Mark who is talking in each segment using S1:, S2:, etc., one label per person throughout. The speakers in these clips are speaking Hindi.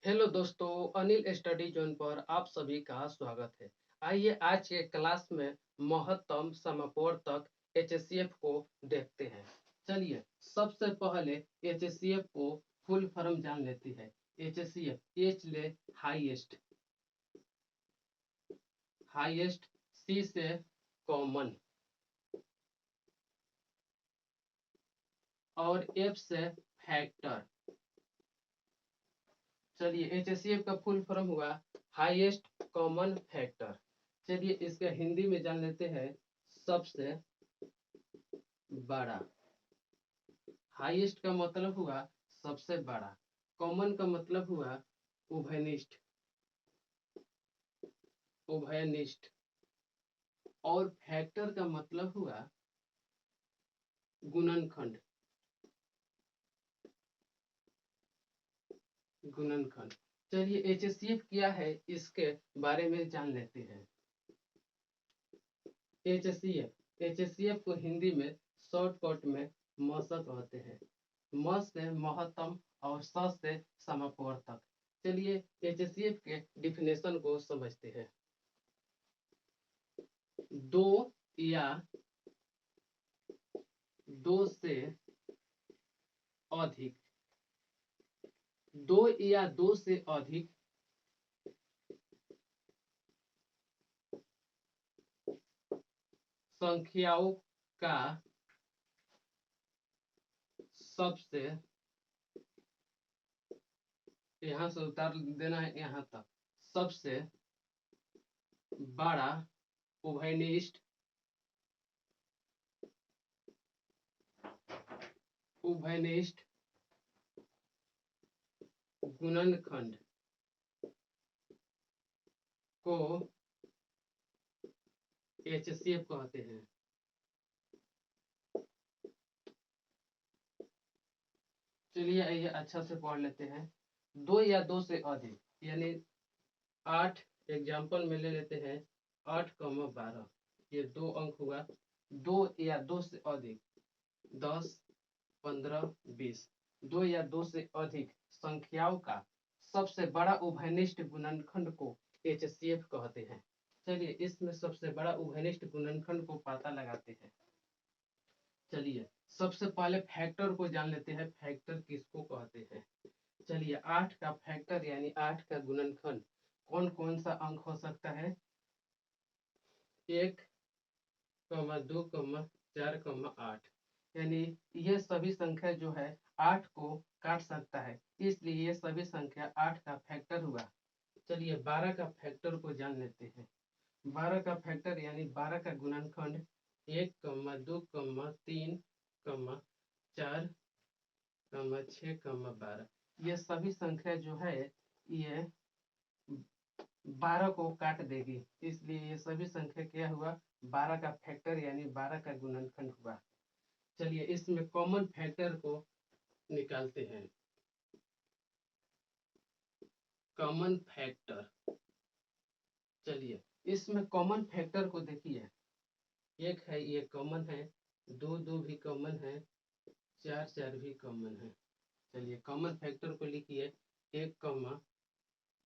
S1: हेलो दोस्तों, अनिल स्टडी जोन पर आप सभी का स्वागत है। आइए आज के क्लास में महत्तम समवर्तक एचसीएफ को देखते हैं। चलिए सबसे पहले एचसीएफ को फुल फॉर्म जान लेते हैं। एचसीएफ एच ले हाईएस्ट, हाईएस्ट, सी से कॉमन और एफ से फैक्टर। चलिए एचसीएफ का फुल फॉर्म हुआ हाईएस्ट कॉमन फैक्टर। चलिए इसका हिंदी में जान लेते हैं। सबसे बड़ा। हाईएस्ट का मतलब हुआ सबसे बड़ा। कॉमन का मतलब हुआ उभयनिष्ठ, उभयनिष्ठ। और फैक्टर का मतलब हुआ गुणनखंड, गुणनखंड। चलिए एचसीएफ क्या है इसके बारे में जान लेते हैं। एचसीएफ, एचसीएफ को हिंदी में शॉर्टकट में मशक कहते हैं। म से महत्तम और स से समवर्तक। चलिए एचसीएफ के डिफिनेशन को समझते हैं। दो या दो से अधिक, दो या दो से अधिक संख्याओं का सबसे, यहां से उतार देना है यहां तक, सबसे बड़ा उभयनिष्ठ, उभयनिष्ठ गुणनखंड को एचसीएफ कहते हैं। चलिए आइए अच्छा से पढ़ लेते हैं। दो या दो से अधिक यानी 8 एग्जाम्पल में ले लेते हैं। 8, 12 ये दो अंक हुआ। दो या दो से अधिक 10, 15, 20, दो या दो से अधिक संख्याओं का सबसे बड़ा उभयनिष्ठ गुणनखंड को एचसीएफ कहते हैं। चलिए इसमें सबसे बड़ा उभयनिष्ठ गुणनखंड को पता लगाते हैं। चलिए सबसे पहले फैक्टर को जान लेते हैं। फैक्टर किसको कहते हैं। चलिए 8 का फैक्टर यानी 8 का गुणनखंड कौन कौन सा अंक हो सकता है। 1, 2, 4, 8 यानी ये सभी संख्या जो है 8 को काट सकता है, इसलिए ये सभी संख्या 8 का फैक्टर हुआ। चलिए 12 का फैक्टर को जान लेते हैं। 12 का फैक्टर यानी 12 का गुणनखंड 1, 2, 3, 4, 6, 12 ये सभी संख्या जो है ये 12 को काट देगी, इसलिए ये सभी संख्या क्या हुआ 12 का फैक्टर यानी 12 का गुणनखंड हुआ। चलिए इसमें कॉमन फैक्टर को निकालते हैं। कॉमन फैक्टर, चलिए इसमें कॉमन फैक्टर को देखिए। एक है ये कॉमन है, दो दो भी कॉमन है, चार चार भी कॉमन है। चलिए कॉमन फैक्टर को लिखिए 1,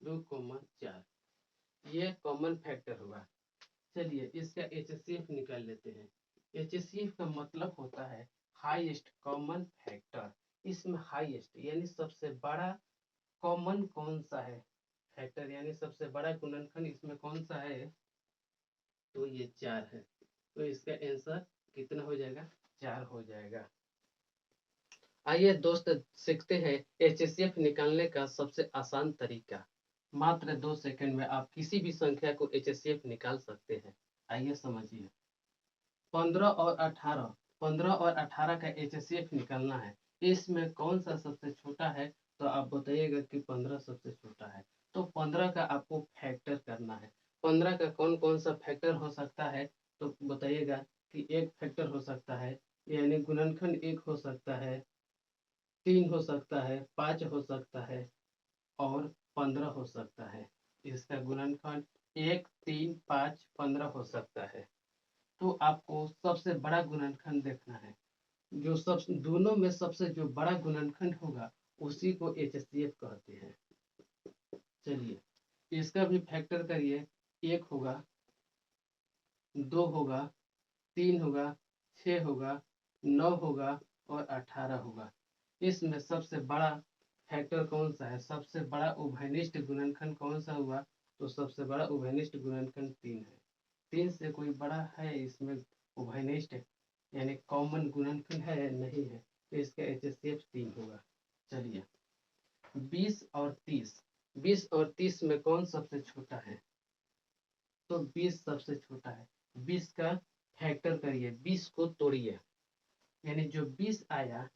S1: 2, 4 ये कॉमन फैक्टर हुआ। चलिए इसका एचसीएफ निकाल लेते हैं। एचसीएफ का मतलब होता है हाईएस्ट कॉमन फैक्टर। इसमें हाईएस्ट यानी सबसे बड़ा कॉमन कौन सा है फैक्टर यानी सबसे बड़ा गुणनखंड इसमें कौन सा है, तो ये 4 है। तो इसका आंसर कितना हो जाएगा, 4 हो जाएगा। आइए दोस्त सीखते हैं एचसीएफ निकालने का सबसे आसान तरीका। मात्र 2 सेकंड में आप किसी भी संख्या को एचसीएफ निकाल सकते हैं। आइए समझिए। 15 और 18, 15 और 18 का एचसीएफ निकालना है। इसमें कौन सा सबसे छोटा है, तो आप बताइएगा कि 15 सबसे छोटा है। तो 15 का आपको फैक्टर करना है। 15 का कौन कौन सा फैक्टर हो सकता है, तो बताइएगा कि एक फैक्टर हो सकता है यानी गुणनखंड एक हो सकता है, 3 हो सकता है, 5 हो सकता है और 15 हो सकता है। इसका गुणनखंड 1, 3, 5, 15 हो सकता है। तो आपको सबसे बड़ा गुणनखंड देखना है। जो सब दोनों में सबसे जो बड़ा गुणनखंड होगा उसी को एचसीएफ कहते हैं। इसका भी फैक्टर करिए, 1 होगा, 2 होगा, 3 होगा, 6 होगा, 9 होगा और 18 होगा। इसमें सबसे बड़ा फैक्टर कौन सा है, सबसे बड़ा उभयनिष्ठ गुणनखंड कौन सा हुआ, तो सबसे बड़ा उभयनिष्ठ गुणनखंड 3 है। 3 से कोई बड़ा है इसमें उभयनिष्ठ यानी कॉमन गुणनखंड है नहीं है, तो इसका HCF 3 होगा। चलिए 20 और 30, 20 और 30 में कौन सबसे छोटा है, तो 20 सबसे छोटा है। 20 का फैक्टर करिए, 20 को तोड़िए, यानी जो 20 आया,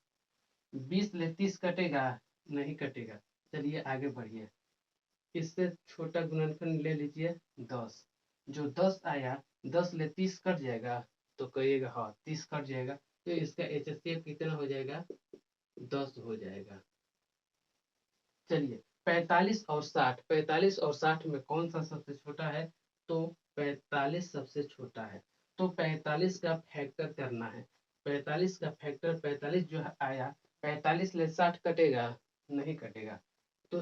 S1: 20 ले 30 कटेगा, नहीं कटेगा। चलिए आगे बढ़िए, इससे छोटा गुणनखंड ले लीजिए 10, जो 10 आया, 10 ले 30 कट जाएगा, तो कहिएगा हाँ 30 कट जाएगा, तो इसका HCF कितना हो जाएगा, 10 हो जाएगा। चलिए 45 और 60, 45 और 60 में कौन सा सबसे छोटा है, तो 45 सबसे छोटा है। तो 45 का फैक्टर करना है, 45 का फैक्टर 45 जो आया, 45 ले 60 कटेगा, नहीं कटेगा, तो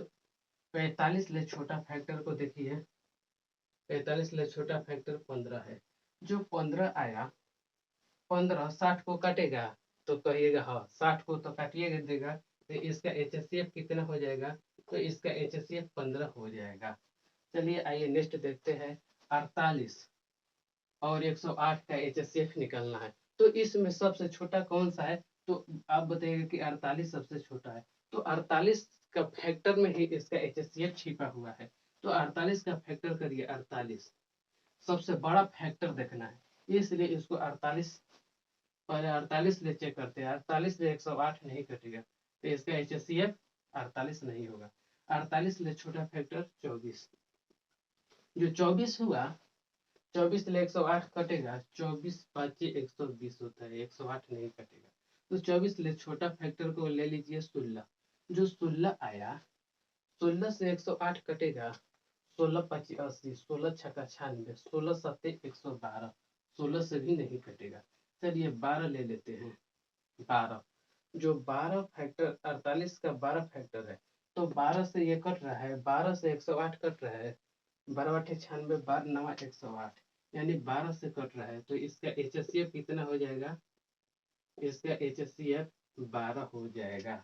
S1: 45 ले छोटा फैक्टर को देखिए, 45 ले छोटा फैक्टर 15 है। जो 15 आया, 15 60 को काटेगा, तो कहिएगा हाँ 60 को तो काटिएगा देगा, तो इसका HCF कितना हो जाएगा, तो इसका HCF 15 हो जाएगा। चलिए आइए नेक्स्ट देखते हैं, 48 और 108 का HCF निकलना है। तो इसमें सबसे छोटा कौन सा है, तो आप बताइएगा कि 48 सबसे छोटा है, तो 48 का फैक्टर में ही इसका HCF छिपा हुआ है। तो 48 का फैक्टर करिए, 48 सबसे बड़ा फैक्टर देखना है, इसलिए इसको 48, पहले 48 ले चेक करते हैं, 48 ले 108 नहीं कटेगा, तो इसका HCF 48 नहीं होगा। 48 ले छोटा फैक्टर 24, जो 24 हुआ, 24 ले 108 कटेगा, 24 पाँचे 120 होता है, 108 नहीं कटेगा। तो 24 ले छोटा फैक्टर को ले लीजिए 16, जो 16 आया, 16 से 108 कटेगा, 16 पची 80, 16 छक्का 96, 16 सत्ते 112, 16 से भी नहीं कटेगा। चलिए 12 ले लेते हैं, 12, जो 12 फैक्टर 48 का 12 फैक्टर है, तो 12 से ये कट रहा है, 12 से 108 कट रहा है, 12 अठे 96, 12 नवा 108, यानी 12 से कट रहा है, तो इसका HCF कितना हो जाएगा, इसका HCF 12 हो जाएगा।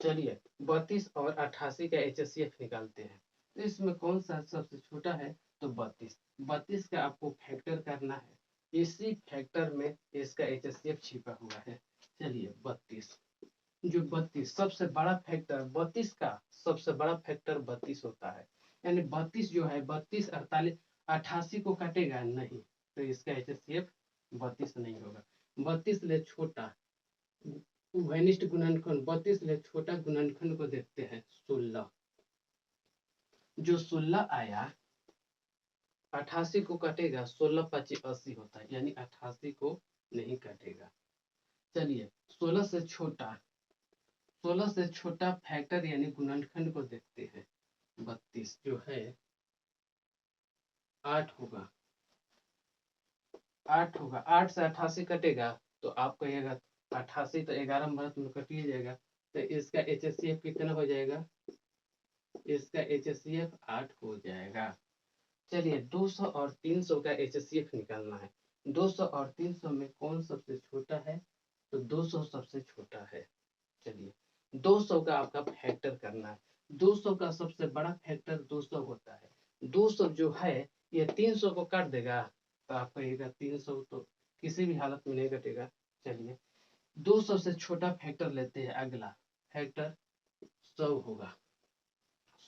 S1: चलिए 32 और 88 का HCF निकालते हैं, तो इसमें कौन सा सबसे छोटा है, तो 32, 32 का आपको फैक्टर करना है, इसी फैक्टर में इसका HCF छिपा हुआ है। चलिए 32, जो 32 सबसे बड़ा फैक्टर, 32 का सबसे बड़ा फैक्टर 32 होता है, यानी 32 जो है, 32 48 88 को काटेगा नहीं, तो इसका HCF 32 नहीं होगा। 32 ले छोटा घनिष्ठ गुणनखंड, 32 ले छोटा गुणनखंड को देखते हैं 16, जो 16 आया, 88 को काटेगा, 16 पची 80 होता है, यानी 88 को नहीं काटेगा। चलिए 16 से छोटा, 16 से छोटा फैक्टर यानी गुणनखंड को देखते हैं, 32 जो है 8 होगा, 8 होगा, 8 से 88 कटेगा, तो आप कहिएगा 88 तो 11 मरत में कट ही जाएगा, तो इसका HCF कितना हो जाएगा, इसका HCF 8 हो जाएगा। चलिए 200 और 300 का HCF निकालना है। 200 और 300 में कौन सबसे छोटा है, तो 200 सबसे छोटा है। चलिए 200 का आपका फैक्टर करना है, 200 का सबसे बड़ा फैक्टर 200 होता है। 200 जो है ये 300 को काट देगा, तो आप कहिएगा 300 तो किसी भी हालत में नहीं कटेगा। चलिए 200 से छोटा फैक्टर लेते हैं, अगला फैक्टर 100 होगा,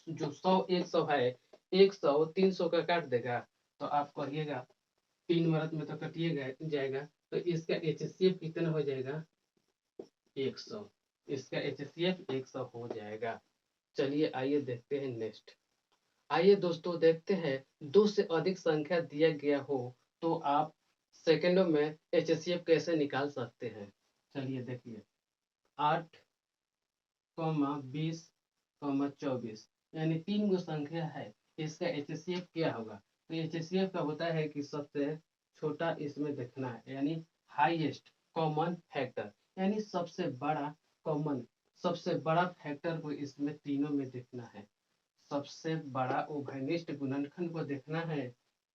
S1: जो 100 100 है, 100 300 का काट देगा, तो आप कहिएगा 3 मरत में तो कटिएगा जाएगा, तो इसका HCF कितना हो जाएगा, 100, इसका HCF 100 हो जाएगा। चलिए आइए देखते हैं नेक्स्ट। आइए दोस्तों देखते हैं, 2 से अधिक संख्या दिया गया हो तो आप सेकंडों में HCF कैसे निकाल सकते हैं। चलिए देखिए 8, 20, 24, यानी 3 गो संख्या है, इसका HCF क्या होगा, तो HCF का होता है कि सबसे छोटा इसमें देखना है, यानी हाईएस्ट कॉमन फैक्टर, यानी सबसे बड़ा कॉमन, सबसे बड़ा फैक्टर को इसमें तीनों में देखना है। सबसे बड़ा उभयनिष्ठ गुणनखंड को देखना है,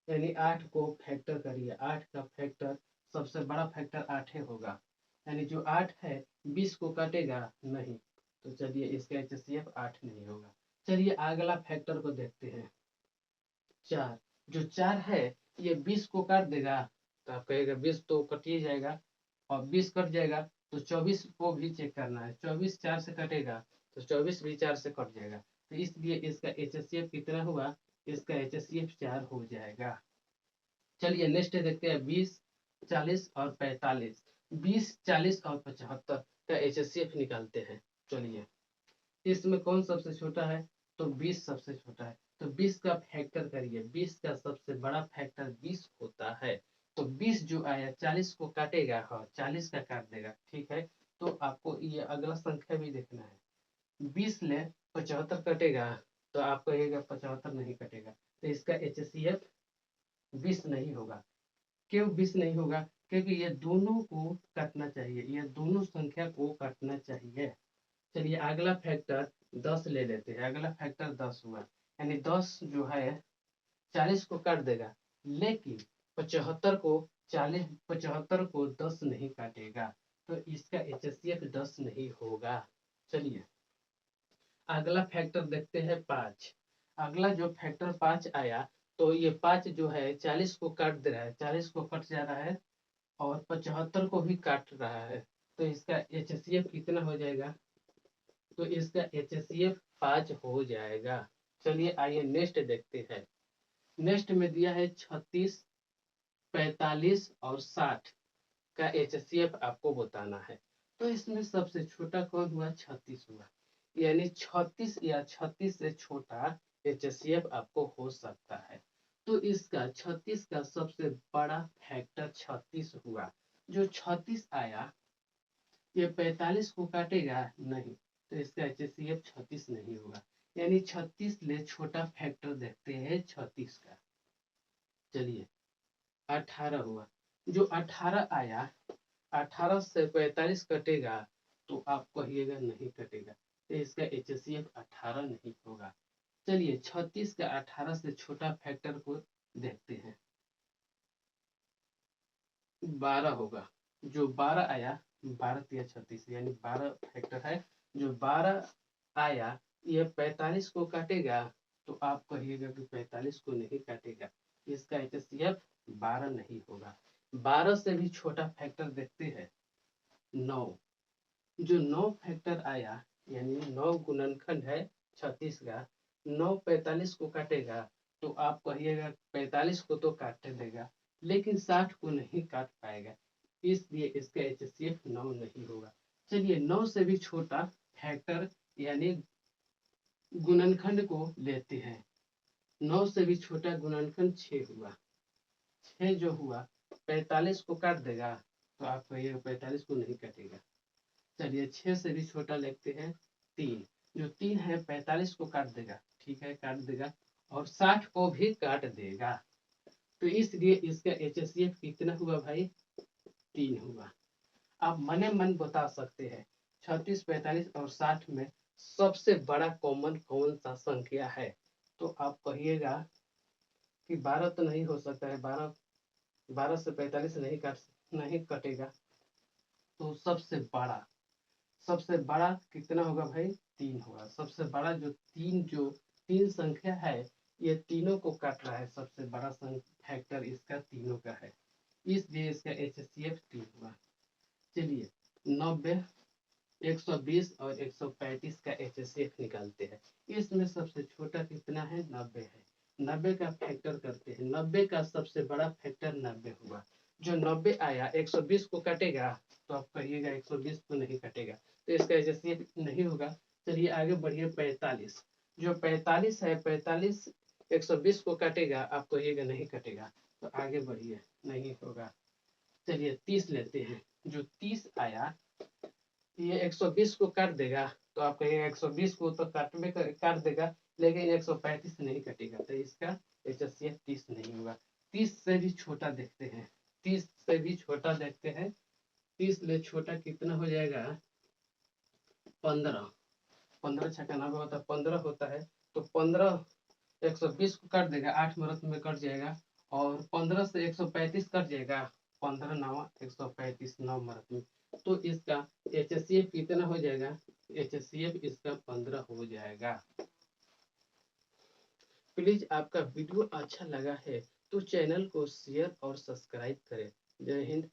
S1: यानी 8 को फैक्टर करिए, 8 का फैक्टर सबसे बड़ा फैक्टर 8 होगा, यानी जो 8 है 20 को काटेगा नहीं, तो चलिए इसका HCF 8 नहीं होगा। चलिए अगला फैक्टर को देखते हैं, 4। जो 4 है ये 20 को काट देगा, तो आप कहेगा 20 तो कट ही जाएगा, और 20 कट जाएगा तो 24 को भी चेक करना है, 24 4 से कटेगा तो 24 भी 4 से कट जाएगा, तो इसलिए इसका HCF कितना हुआ, इसका HCF 4 हो जाएगा। चलिए नेक्स्ट देखते हैं 20 40 और 45, 20 40 और 75 का HCF निकालते हैं। चलिए इसमें कौन सबसे छोटा है, तो 20 सबसे छोटा है, तो 20 का फैक्टर करिए, 20 का सबसे बड़ा फैक्टर 20 होता है, तो 20 जो आया 40 को काटेगा, हाँ 40 का काट देगा, ठीक है। तो आपको ये अगला संख्या भी देखना है, 20 ले 75 कटेगा, तो आप कहिएगा 75 नहीं कटेगा, तो इसका HCF 20 नहीं होगा। क्यों 20 नहीं होगा, क्योंकि ये दोनों को काटना चाहिए, ये दोनों संख्या को काटना चाहिए। चलिए अगला फैक्टर 10 ले लेते हैं, अगला फैक्टर 10 हुआ, यानी 10 जो है 40 को काट देगा, लेकिन 75 को 10 नहीं काटेगा, तो इसका HCF 10 नहीं होगा। चलिए अगला फैक्टर देखते हैं 5। अगला जो फैक्टर 5 आया, तो ये 5 जो है 40 को काट दे रहा है, 40 को कट जा रहा है और 75 को भी काट रहा है, तो इसका HCF कितना हो जाएगा, तो इसका HCF 5 हो जाएगा। चलिए आइए नेक्स्ट देखते हैं, नेक्स्ट में दिया है 36 45 और 60 का HCF आपको बताना है, तो इसमें सबसे छोटा कौन हुआ, 36 हुआ, यानी 36 या 36 से छोटा HCF आपको हो सकता है, तो इसका 36 का सबसे बड़ा फैक्टर 36 हुआ, जो 36 आया ये 45 को काटेगा नहीं, तो इसका HCF 36 नहीं होगा, यानी 36 ले छोटा फैक्टर देखते हैं 36 का। चलिए 18 हुआ, जो 18 आया, 18 से 45 कटेगा, तो आप कहिएगा नहीं कटेगा, तो इसका HCF 18 नहीं होगा। चलिए 36 का 18 से छोटा फैक्टर को देखते हैं, 12 होगा, जो 12 आया, 12 या 36 यानी 12 फैक्टर है, जो 12 आया ये 45 को काटेगा, तो आप कहिएगा कि 45 को नहीं काटेगा, इसका HCF 12 नहीं होगा। 12 से भी छोटा फैक्टर देखते हैं 9, जो 9 फैक्टर आया, यानी 9 गुणनखंड है 36 का, 9 45 को काटेगा, तो आप कहिएगा 45 को तो काट देगा, लेकिन 60 को नहीं काट पाएगा, इसलिए इसका HCF 9 नहीं होगा। चलिए 9 से भी छोटा फैक्टर यानी गुणनखंड को लेते हैं, 9 से भी छोटा गुणनखंड 6 हुआ, 6 जो हुआ 45 को काट देगा, तो आप कहिएगा 45 को नहीं काटेगा। चलिए 6 से भी छोटा लेते हैं 3, जो 3 है 45 को काट देगा, ठीक है काट देगा, और 60 को भी काट देगा, तो इसलिए इसका HCF कितना हुआ भाई, 3 हुआ। आप मने मन बता सकते हैं 36 45 और 60 में सबसे बड़ा कॉमन कौन सा संख्या है, तो आप कहिएगा कि 12 तो नहीं हो सकता है, 12 से 45 नहीं कटेगा, तो सबसे बड़ा कितना होगा भाई, 3 होगा, सबसे बड़ा जो तीन संख्या है, ये तीनों को काट रहा है, सबसे बड़ा फैक्टर इसका तीनों का है, इसलिए इसका HCF 3 हुआ। चलिए 90 120 और 135 का HCF निकालते हैं, इसमें सबसे छोटा कितना है, 90 है, 90 का फैक्टर करते हैं, 90 का सबसे बड़ा फैक्टर 90 हुआ, जो 90 आया 120 को काटेगा, तो आप कहिएगा 120 को नहीं काटेगा, तो इसका HCF नहीं होगा। चलिए आगे बढ़िए 45, जो 45 है 45 120 को काटेगा, आप कहिएगा नहीं कटेगा, तो आगे बढ़िए नहीं होगा। चलिए 30 लेते हैं, जो 30 आया ये 120 को काट देगा, तो आप कहिएगा 120 को तो काट देगा, लेकिन 135 नहीं कटेगा, तो इसका HCF 30 नहीं होगा। 30 से भी छोटा देखते हैं, 30 से भी छोटा देखते हैं, 30 ले छोटा कितना हो जाएगा, 15, 15 छक्का 90 होता है, 15 होता है, तो 15 120 को काट देगा, 8 मरत में कट जाएगा, और 15 से 135 कट जाएगा, 15 9 135 9 मरत में। तो इसका HCF कितना हो जाएगा? HCF इसका 15 हो जाएगा। प्लीज आपका वीडियो अच्छा लगा है तो चैनल को शेयर और सब्सक्राइब करें। जय हिंद।